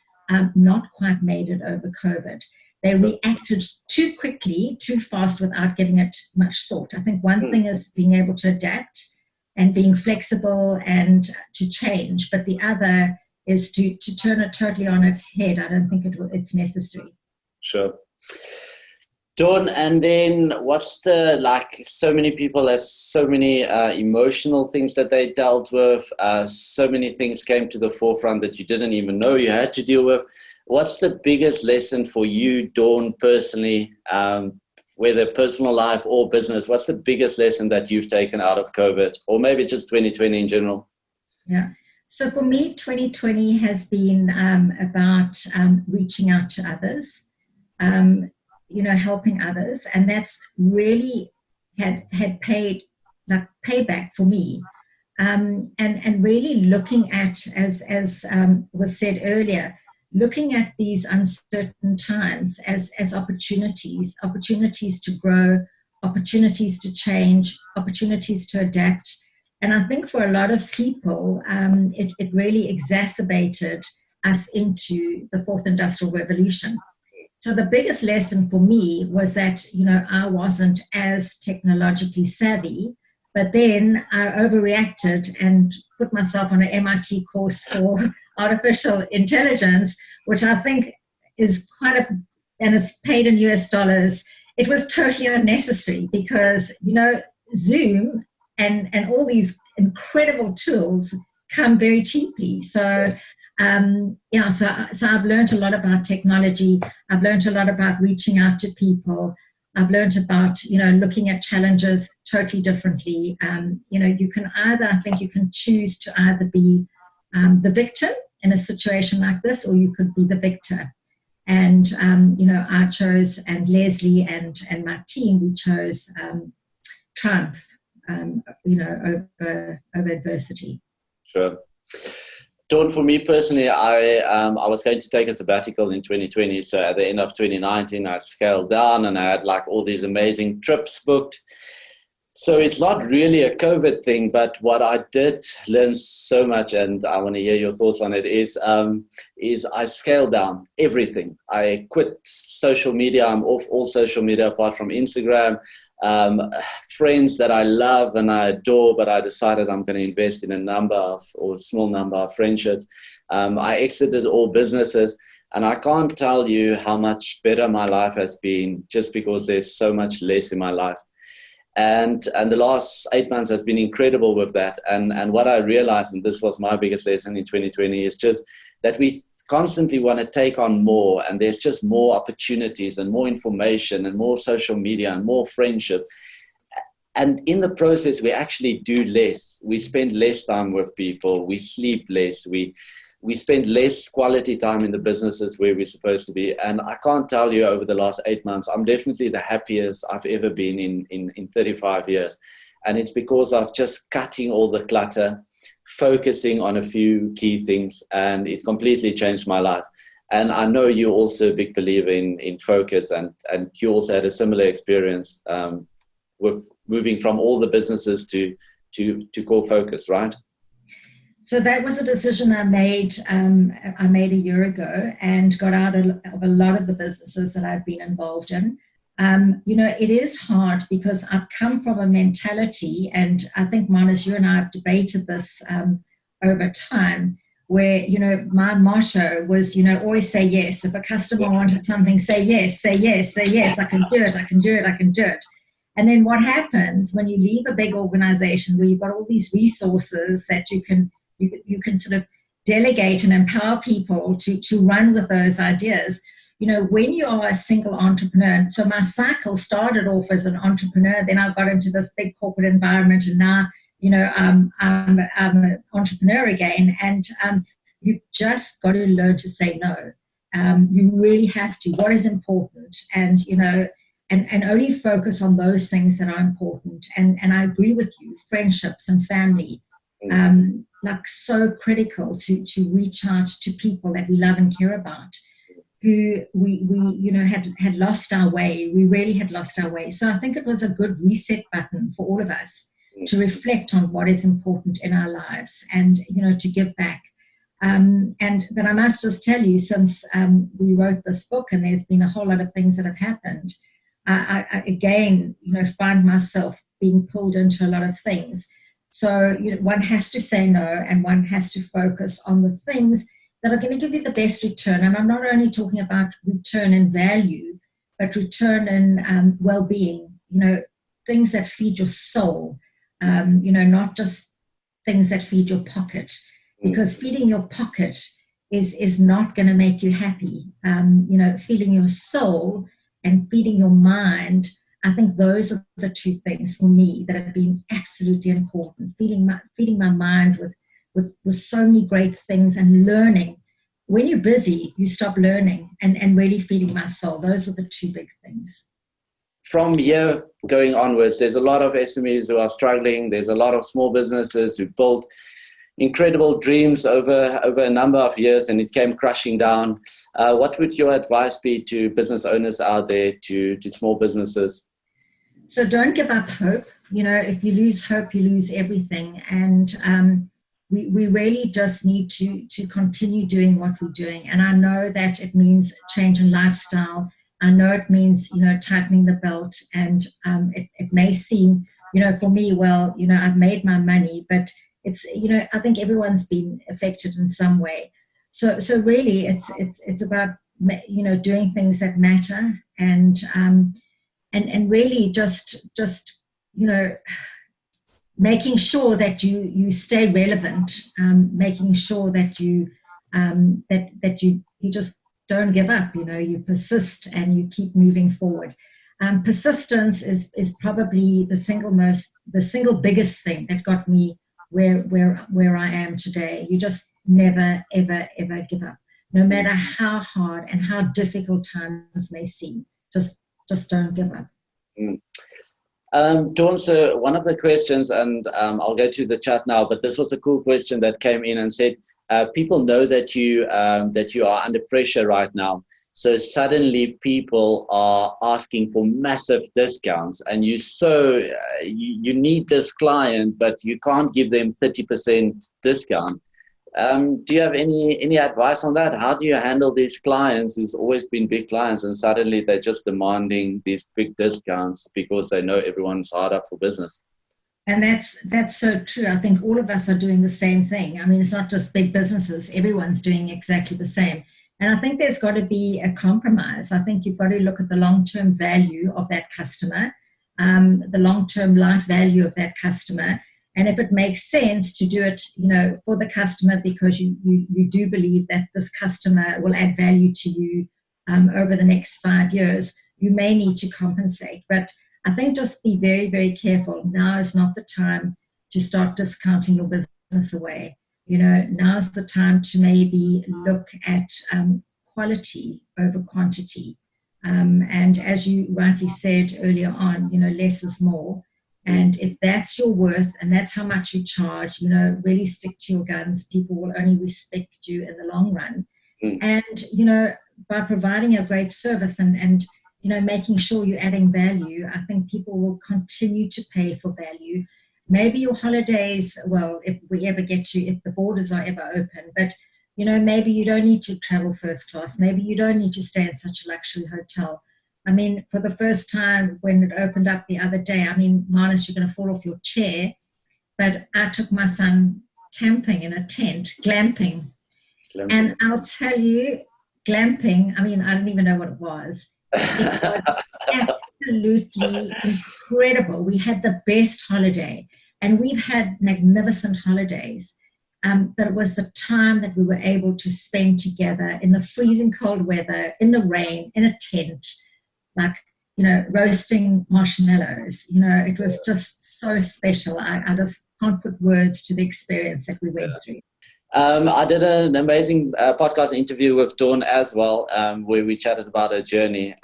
not quite made it over COVID. They reacted too quickly, too fast, without giving it much thought. I think one thing is being able to adapt and being flexible and to change, but the other is to turn it totally on its head. I don't think it's necessary. Sure. Dawn, and then what's so many people have so many emotional things that they dealt with. So many things came to the forefront that you didn't even know you had to deal with. What's the biggest lesson for you, Dawn, personally, whether personal life or business? What's the biggest lesson that you've taken out of COVID, or maybe just 2020 in general? Yeah. So for me, 2020 has been about reaching out to others, helping others. And that's really had paid payback for me. And really looking at, as was said earlier, looking at these uncertain times as opportunities to grow, opportunities to change, opportunities to adapt. And I think for a lot of people, it really exacerbated us into the fourth industrial revolution. So the biggest lesson for me was that, I wasn't as technologically savvy, but then I overreacted and put myself on an MIT course for artificial intelligence, which I think is and it's paid in US dollars. It was totally unnecessary because, Zoom and all these incredible tools come very cheaply. So, so I've learned a lot about technology. I've learned a lot about reaching out to people. I've learned about, looking at challenges totally differently. You can choose to either be the victim in a situation like this, or you could be the victor. And, I chose, and Leslie and my team, we chose triumph, over adversity. Sure. Dawn, for me personally, I was going to take a sabbatical in 2020. So at the end of 2019, I scaled down and I had like all these amazing trips booked. So it's not really a COVID thing, but what I did learn so much, and I want to hear your thoughts on it, is I scaled down everything. I quit social media. I'm off all social media apart from Instagram. Friends that I love and I adore, but I decided I'm going to invest in a small number of friendships. I exited all businesses, and I can't tell you how much better my life has been just because there's so much less in my life. And the last 8 months has been incredible with that. And what I realized, and this was my biggest lesson in 2020, is just that we constantly want to take on more, and there's just more opportunities and more information and more social media and more friendships. And in the process, we actually do less. We spend less time with people. We sleep less. We spend less quality time in the businesses where we're supposed to be. And I can't tell you, over the last 8 months, I'm definitely the happiest I've ever been in 35 years. And it's because of just cutting all the clutter, focusing on a few key things, and it completely changed my life. And I know you're also a big believer in focus, and you also had a similar experience with moving from all the businesses to core focus, right? So that was a decision I made a year ago, and got out of a lot of the businesses that I've been involved in. It is hard because I've come from a mentality, and I think, Manas, you and I have debated this over time, where, my motto was, always say yes. If a customer wanted something, say yes, say yes, say yes. I can do it, I can do it, I can do it. And then what happens when you leave a big organization where you've got all these resources that you can sort of delegate and empower people to run with those ideas. When you are a single entrepreneur, so my cycle started off as an entrepreneur, then I got into this big corporate environment, and now, I'm an entrepreneur again. And you've just got to learn to say no. You really have to. What is important? And, and only focus on those things that are important. And I agree with you, friendships and family. Like so critical to reach out to people that we love and care about, who we had lost our way. We really had lost our way. So I think it was a good reset button for all of us to reflect on what is important in our lives, and to give back. But I must just tell you, since we wrote this book, and there's been a whole lot of things that have happened, I again find myself being pulled into a lot of things. So one has to say no, and one has to focus on the things that are going to give you the best return. And I'm not only talking about return in value, but return in well-being, things that feed your soul, not just things that feed your pocket, because feeding your pocket is not going to make you happy. Feeding your soul and feeding your mind, I think those are the two things for me that have been absolutely important. Feeding my mind with so many great things, and learning. When you're busy, you stop learning, and really feeding my soul. Those are the two big things. From here going onwards, there's a lot of SMEs who are struggling. There's a lot of small businesses who built, incredible dreams over a number of years, and it came crashing down. What would your advice be to business owners out there, to small businesses? So don't give up hope. If you lose hope, you lose everything. And we really just need to continue doing what we're doing. And I know that it means change in lifestyle. I know it means, tightening the belt. And it may seem, for me, well, I've made my money, but it's, I think everyone's been affected in some way. So really it's about, doing things that matter, and really just making sure that you stay relevant, making sure that you just don't give up. You persist and you keep moving forward. Persistence is probably the single biggest thing that got me where I am today. You just never ever give up, no matter how hard and how difficult times may seem. Just don't give up. Dawn, so one of the questions, and I'll go to the chat now, but this was a cool question that came in and said, people know that you are under pressure right now. So suddenly people are asking for massive discounts, and you need this client, but you can't give them 30% discount. Do you have any advice on that? How do you handle these clients who's always been big clients, and suddenly they're just demanding these big discounts because they know everyone's hard up for business? And that's so true. I think all of us are doing the same thing. I mean, it's not just big businesses. Everyone's doing exactly the same. And I think there's got to be a compromise. I think you've got to look at the long-term value of that customer, the long-term life value of that customer. And if it makes sense to do it, for the customer, because you do believe that this customer will add value to you over the next 5 years, you may need to compensate. But I think just be very, very careful. Now is not the time to start discounting your business away. Now's the time to maybe look at quality over quantity. And as you rightly said earlier on, less is more. And if that's your worth and that's how much you charge, really stick to your guns. People will only respect you in the long run. And, by providing a great service and making sure you're adding value, I think people will continue to pay for value. Maybe your holidays, well, if the borders are ever open, but, maybe you don't need to travel first class. Maybe you don't need to stay in such a luxury hotel. I mean, for the first time when it opened up the other day, I mean, Marnus, you're going to fall off your chair, but I took my son camping in a tent, glamping. And I'll tell you, glamping, I mean, I don't even know what it was. It was absolutely incredible. We had the best holiday, and we've had magnificent holidays. But it was the time that we were able to spend together in the freezing cold weather, in the rain, in a tent, like, roasting marshmallows. It was just so special. I just can't put words to the experience that we went through. I did an amazing podcast interview with Dawn as well, where we chatted about her journey.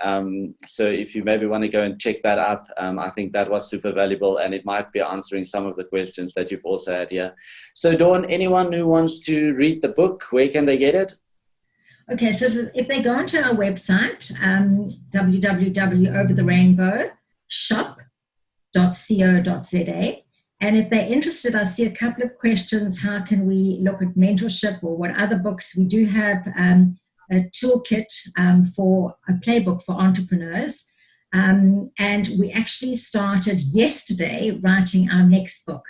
So if you maybe want to go and check that out, I think that was super valuable, and it might be answering some of the questions that you've also had here. So Dawn, anyone who wants to read the book, where can they get it? Okay, so if they go onto our website, www.overtherainbowshop.co.za, and if they're interested, I see a couple of questions. How can we look at mentorship, or what other books? We do have a toolkit for a playbook for entrepreneurs. And we actually started yesterday writing our next book.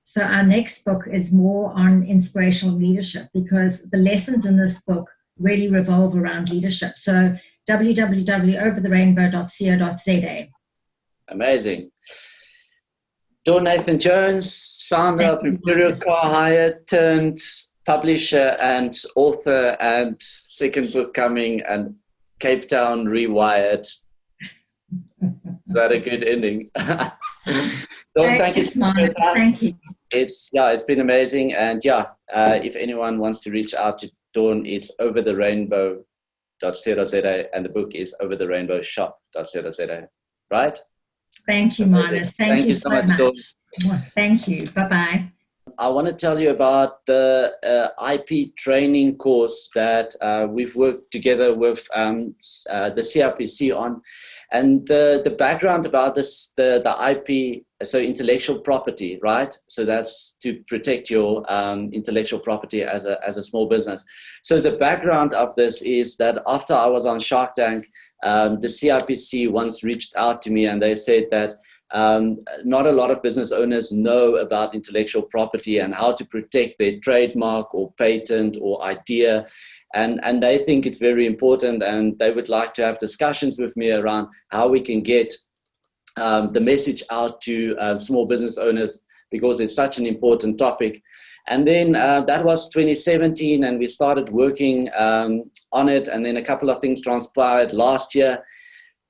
So our next book is more on inspirational leadership, because the lessons in this book really revolve around leadership. So www.overtherainbow.co.za. Amazing. Dawn Nathan-Jones, founder of Imperial Car Hire, turned publisher and author, and second book coming, and Cape Town Rewired. Is that a good ending? Dawn, thank you so much for your time. Thank you. It's been amazing. And if anyone wants to reach out to Dawn, it's overtherainbow.co.za, and the book is overtherainbowshop.co.za. Right? Thank you, Marnus. Thank you so much. Dawn. Thank you. Bye-bye. I want to tell you about the IP training course that we've worked together with the CIPC on. And the background about this, the IP, so intellectual property, right? So that's to protect your intellectual property as a small business. So the background of this is that after I was on Shark Tank, the CIPC once reached out to me and they said that not a lot of business owners know about intellectual property and how to protect their trademark or patent or idea. And they think it's very important, and they would like to have discussions with me around how we can get the message out to small business owners, because it's such an important topic. And then that was 2017, and we started working on it. And then a couple of things transpired last year,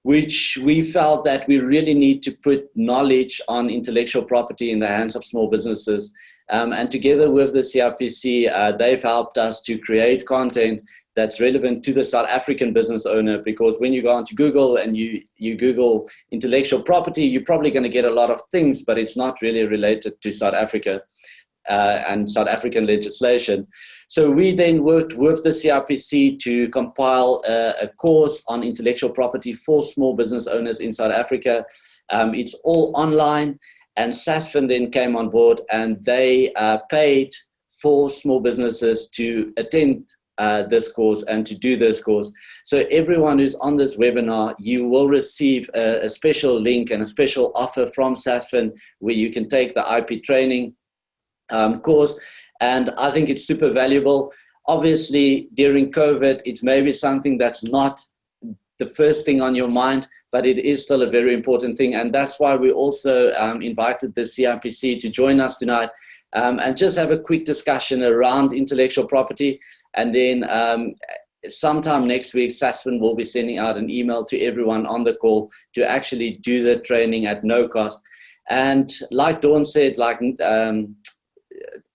which we felt that we really need to put knowledge on intellectual property in the hands of small businesses. And together with the CIPC, they've helped us to create content that's relevant to the South African business owner, because when you go onto Google and you Google intellectual property, you're probably going to get a lot of things, but it's not really related to South Africa and South African legislation. So we then worked with the CIPC to compile a course on intellectual property for small business owners in South Africa. It's all online. And SASFIN then came on board, and they paid for small businesses to attend this course and to do this course. So everyone who's on this webinar, you will receive a special link and a special offer from SASFIN where you can take the IP training course. And I think it's super valuable. Obviously, during COVID, it's maybe something that's not the first thing on your mind, but it is still a very important thing. And that's why we also invited the CIPC to join us tonight and just have a quick discussion around intellectual property. And then sometime next week, SASFIN will be sending out an email to everyone on the call to actually do the training at no cost. And like Dawn said, like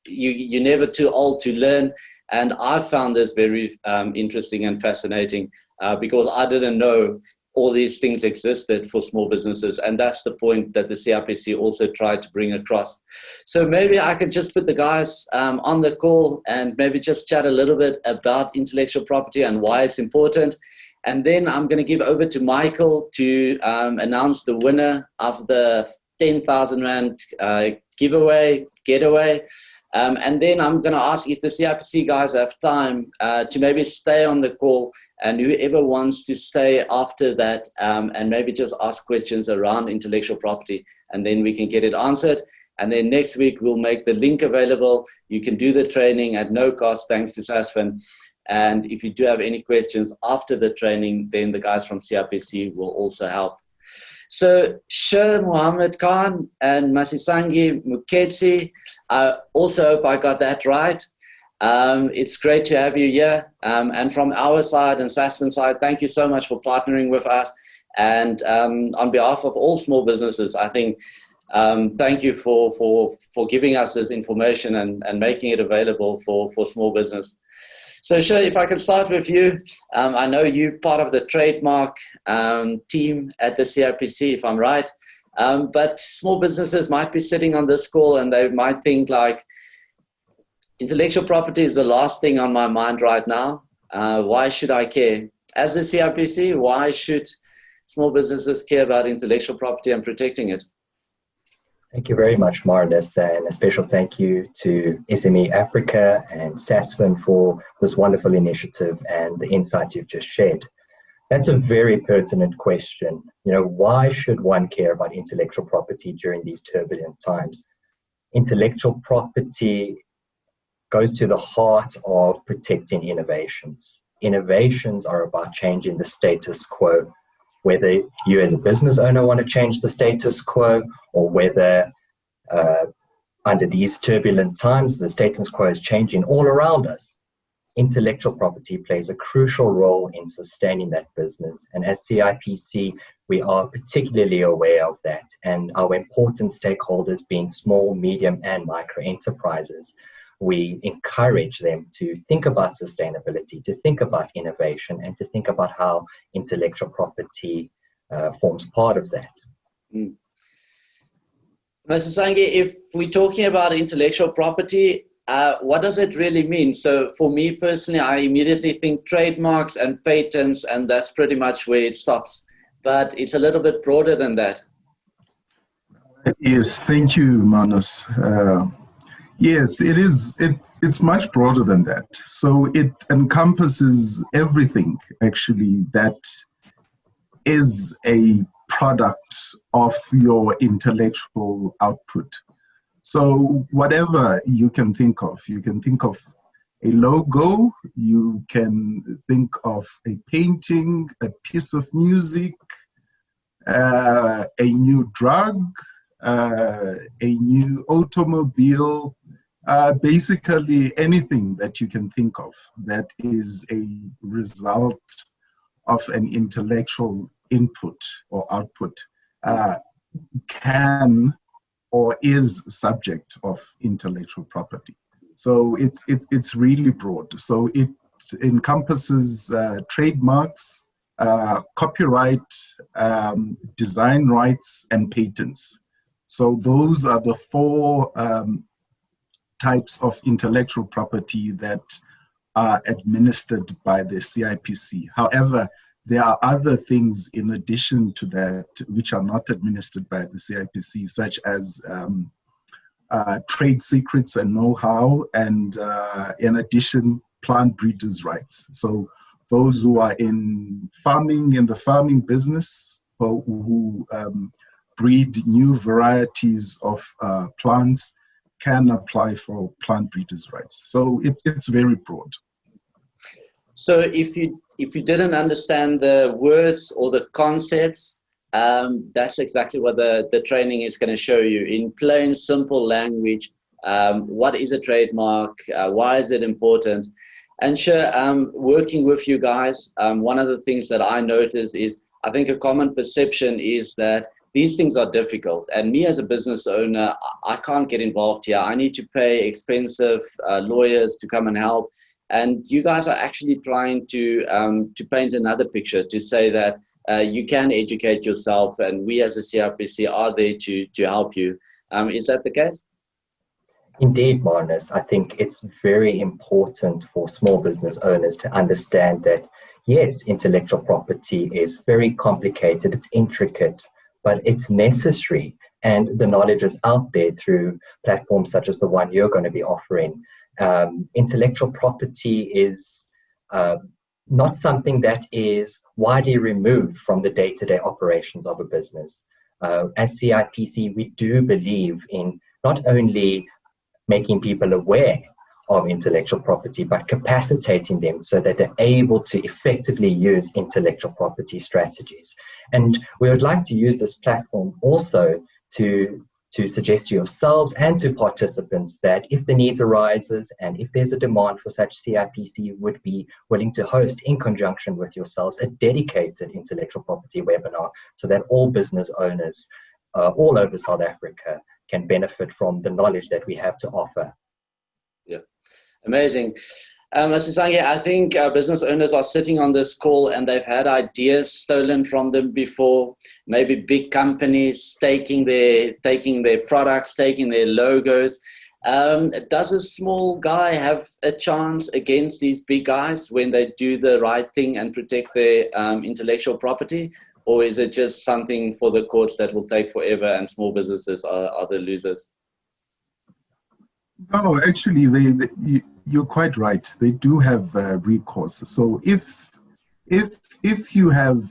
you're never too old to learn. And I found this very interesting and fascinating because I didn't know all these things existed for small businesses. And that's the point that the CIPC also tried to bring across. So maybe I could just put the guys on the call and maybe just chat a little bit about intellectual property and why it's important. And then I'm going to give over to Michael to announce the winner of the 10,000 Rand getaway. And then I'm going to ask if the CIPC guys have time to maybe stay on the call, and whoever wants to stay after that and maybe just ask questions around intellectual property, and then we can get it answered. And then next week, we'll make the link available. You can do the training at no cost, thanks to SASFIN. And if you do have any questions after the training, then the guys from CIPC will also help. So Sher Mohammed Khan and Masisangi Muketsi, I also hope I got that right. It's great to have you here. And from our side and SASFIN side, thank you so much for partnering with us. And on behalf of all small businesses, I think thank you for giving us this information and making it available for small business. So Sher, if I can start with you, I know you're part of the trademark team at the CIPC, if I'm right, but small businesses might be sitting on this call and they might think like, intellectual property is the last thing on my mind right now. Why should I care? As the CIPC, why should small businesses care about intellectual property and protecting it? Thank you very much, Marnus, and a special thank you to SME Africa and SASFIN for this wonderful initiative and the insight you've just shared. That's a very pertinent question. You know, why should one care about intellectual property during these turbulent times? Intellectual property goes to the heart of protecting innovations. Innovations are about changing the status quo. Whether you as a business owner want to change the status quo, or whether under these turbulent times, the status quo is changing all around us, intellectual property plays a crucial role in sustaining that business. And as CIPC, we are particularly aware of that, and our important stakeholders being small, medium, and micro enterprises. We encourage them to think about sustainability, to think about innovation, and to think about how intellectual property forms part of that. Mr. Sange, if we're talking about intellectual property, what does it really mean? So for me personally, I immediately think trademarks and patents, and that's pretty much where it stops. But it's a little bit broader than that. Yes, thank you, Manus. Yes, it is. It's much broader than that. So it encompasses everything, actually, that is a product of your intellectual output. So whatever you can think of a logo, you can think of a painting, a piece of music, a new drug, a new automobile, basically anything that you can think of that is a result of an intellectual input or output can or is subject of intellectual property. So it's really broad. So it encompasses trademarks, copyright, design rights, and patents. So those are the four types of intellectual property that are administered by the CIPC. However, there are other things in addition to that which are not administered by the CIPC, such as trade secrets and know-how, and in addition, plant breeders' rights. So those who are in the farming business, or who breed new varieties of plants, can apply for plant breeders' rights. So it's very broad. So if you didn't understand the words or the concepts, that's exactly what the training is going to show you in plain, simple language. What is a trademark? Why is it important? And sure, working with you guys, one of the things that I notice is, I think a common perception is that these things are difficult. And me as a business owner, I can't get involved here. I need to pay expensive lawyers to come and help. And you guys are actually trying to paint another picture, to say that you can educate yourself, and we as a CIPC are there to help you. Is that the case? Indeed, Marnus. I think it's very important for small business owners to understand that, yes, intellectual property is very complicated, it's intricate, but it's necessary. And the knowledge is out there through platforms such as the one you're going to be offering. Intellectual property is not something that is widely removed from the day-to-day operations of a business. As CIPC, we do believe in not only making people aware of intellectual property, but capacitating them so that they're able to effectively use intellectual property strategies. And we would like to use this platform also to suggest to yourselves and to participants that if the needs arises and if there's a demand for such, CIPC would be willing to host, in conjunction with yourselves, a dedicated intellectual property webinar so that all business owners all over South Africa can benefit from the knowledge that we have to offer. Yeah, amazing. Mr. Sange, I think business owners are sitting on this call and they've had ideas stolen from them before. Maybe big companies taking their products, taking their logos. Does a small guy have a chance against these big guys when they do the right thing and protect their intellectual property? Or is it just something for the courts that will take forever and small businesses are the losers? No, actually, you're quite right. They do have recourse. So if you have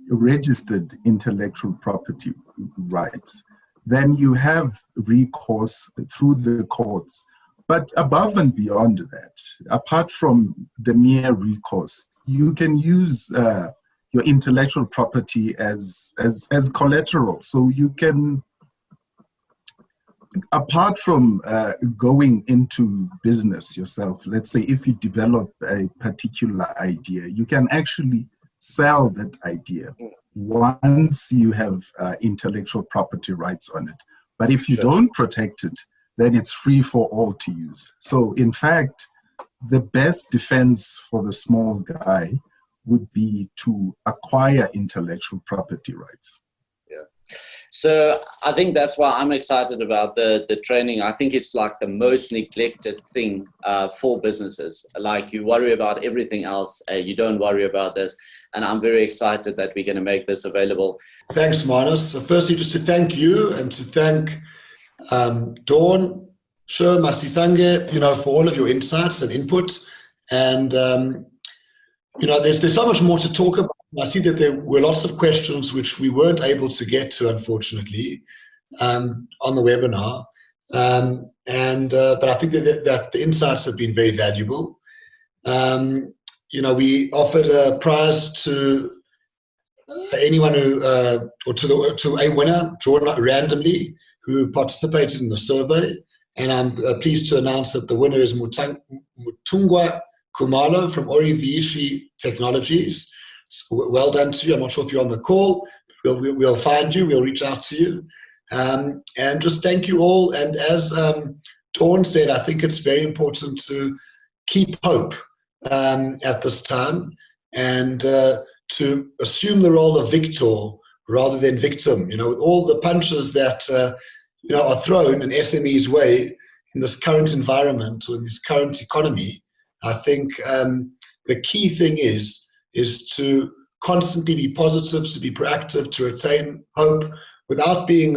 registered intellectual property rights, then you have recourse through the courts. But above and beyond that, apart from the mere recourse, you can use your intellectual property as collateral. So you can, apart from going into business yourself, let's say if you develop a particular idea, you can actually sell that idea once you have intellectual property rights on it. But if you don't protect it, then it's free for all to use. So in fact, the best defense for the small guy would be to acquire intellectual property rights. Yeah, So I think that's why I'm excited about the training. I think it's like the most neglected thing for businesses. Like, you worry about everything else, you don't worry about this. And I'm very excited that we're going to make this available. Thanks, Marnus. So firstly, just to thank you and to thank Dawn, Sher, Masisange, for all of your insights and input. And, there's so much more to talk about. I see that there were lots of questions which we weren't able to get to, unfortunately, on the webinar. But I think that the insights have been very valuable. We offered a prize to anyone who, or to a winner drawn randomly who participated in the survey. And I'm pleased to announce that the winner is Mutungwa Kumalo from Orivishi Technologies. So well done to you. I'm not sure if you're on the call. We'll find you. We'll reach out to you. And just thank you all. And as Dawn said, I think it's very important to keep hope at this time, and to assume the role of victor rather than victim. With all the punches that are thrown in SME's way in this current environment or in this current economy, I think the key thing is to constantly be positive, to be proactive, to retain hope, without being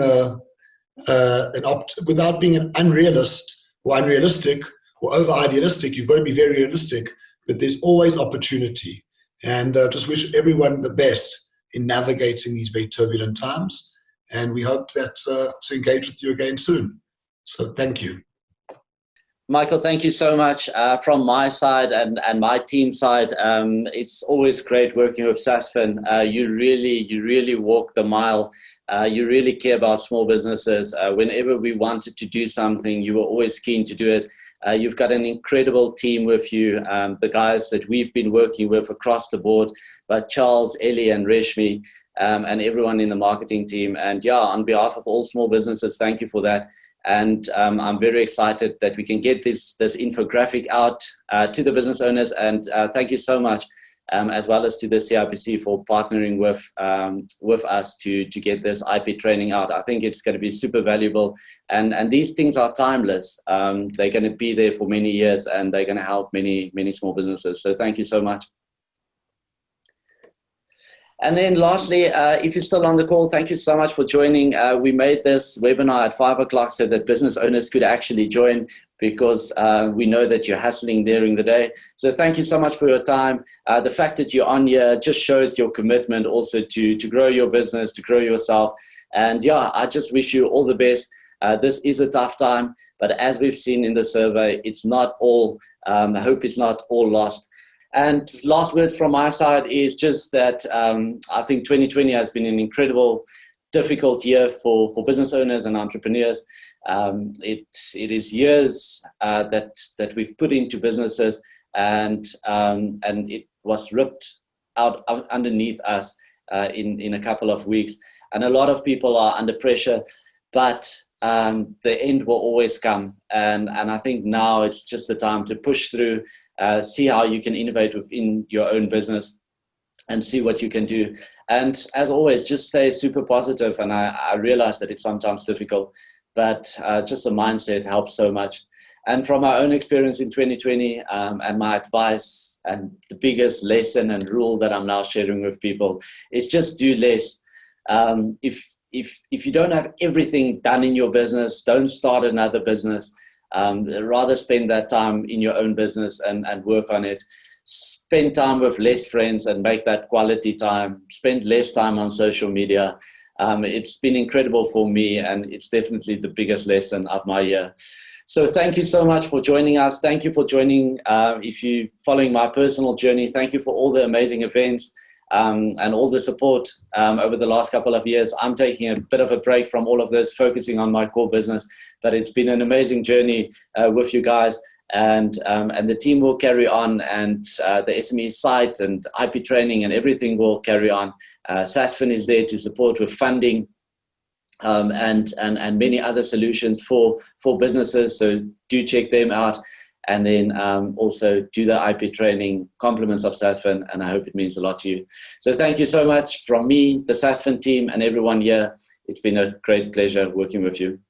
without being an unrealistic or over idealistic. You've got to be very realistic, but there's always opportunity. And just wish everyone the best in navigating these very turbulent times. And we hope that to engage with you again soon. So thank you. Michael, thank you so much. From my side and my team side, it's always great working with SASFIN. You really walk the mile. You really care about small businesses. Whenever we wanted to do something, you were always keen to do it. You've got an incredible team with you, the guys that we've been working with across the board, but Charles, Ellie, and Reshmi, and everyone in the marketing team. And yeah, on behalf of all small businesses, thank you for that. And I'm very excited that we can get this infographic out to the business owners. And thank you so much, as well as to the CIPC for partnering with us to get this IP training out. I think it's going to be super valuable. And these things are timeless. They're going to be there for many years, and they're going to help many small businesses. So thank you so much. And then lastly, if you're still on the call, thank you so much for joining. We made this webinar at 5 o'clock so that business owners could actually join, because we know that you're hustling during the day. So thank you so much for your time. The fact that you're on here just shows your commitment also to grow your business, to grow yourself. And yeah, I just wish you all the best. This is a tough time, but as we've seen in the survey, it's not all, hope is not all lost. And last words from my side is just that I think 2020 has been an incredible, difficult year for business owners and entrepreneurs. It is years that we've put into businesses, and it was ripped out underneath us in a couple of weeks. And a lot of people are under pressure, but the end will always come. And I think now it's just the time to push through, see how you can innovate within your own business and see what you can do. And as always, just stay super positive. And I realize that it's sometimes difficult, but just the mindset helps so much. And from my own experience in 2020, and my advice and the biggest lesson and rule that I'm now sharing with people is just do less. If you don't have everything done in your business, don't start another business. Rather spend that time in your own business and work on it. Spend time with less friends and make that quality time. Spend less time on social media. It's been incredible for me, and it's definitely the biggest lesson of my year. So thank you so much for joining us. Thank you for joining. If you're following my personal journey, thank you for all the amazing events and all the support over the last couple of years. I'm taking a bit of a break from all of this, focusing on my core business, but it's been an amazing journey with you guys, and the team will carry on, and the SME site and IP training and everything will carry on. SASFIN is there to support with funding and many other solutions for businesses, so do check them out. And then also do the IP training, compliments of SASFIN, and I hope it means a lot to you. So thank you so much from me, the SASFIN team, and everyone here. It's been a great pleasure working with you.